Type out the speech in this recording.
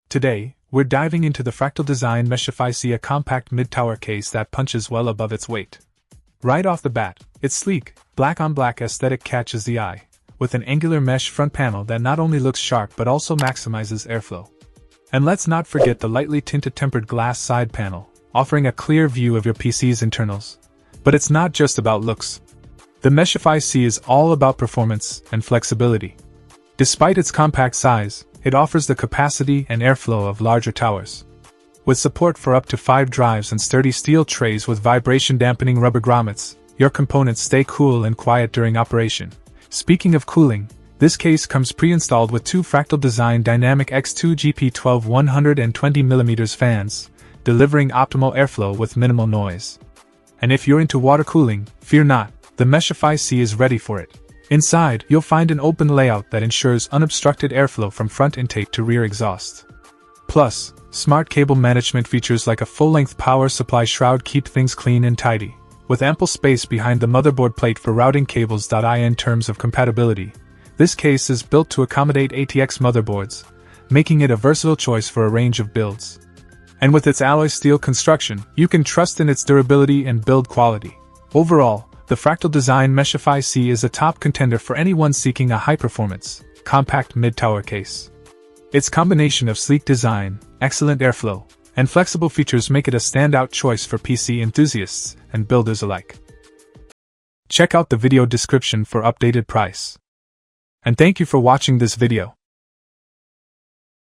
Today, we're diving into the Fractal Design Meshify C, a compact mid-tower case that punches well above its weight. Right off the bat, its sleek, black-on-black aesthetic catches the eye, with an angular mesh front panel that not only looks sharp but also maximizes airflow. And let's not forget the lightly tinted tempered glass side panel, offering a clear view of your PC's internals. But it's not just about looks. The Meshify C is all about performance and flexibility. Despite its compact size, it offers the capacity and airflow of larger towers. With support for up to 5 drives and sturdy steel trays with vibration-dampening rubber grommets, your components stay cool and quiet during operation. Speaking of cooling, this case comes pre-installed with 2 Fractal Design Dynamic X2 GP12 120mm fans, delivering optimal airflow with minimal noise. And if you're into water cooling, fear not, the Meshify C is ready for it. Inside, you'll find an open layout that ensures unobstructed airflow from front intake to rear exhaust. Plus, smart cable management features like a full-length power supply shroud keep things clean and tidy, with ample space behind the motherboard plate for routing cables. In terms of compatibility, this case is built to accommodate ATX motherboards, making it a versatile choice for a range of builds. And with its alloy steel construction, you can trust in its durability and build quality. Overall, the Fractal Design Meshify C is a top contender for anyone seeking a high-performance, compact mid-tower case. Its combination of sleek design, excellent airflow, and flexible features make it a standout choice for PC enthusiasts and builders alike. Check out the video description for updated price. And thank you for watching this video.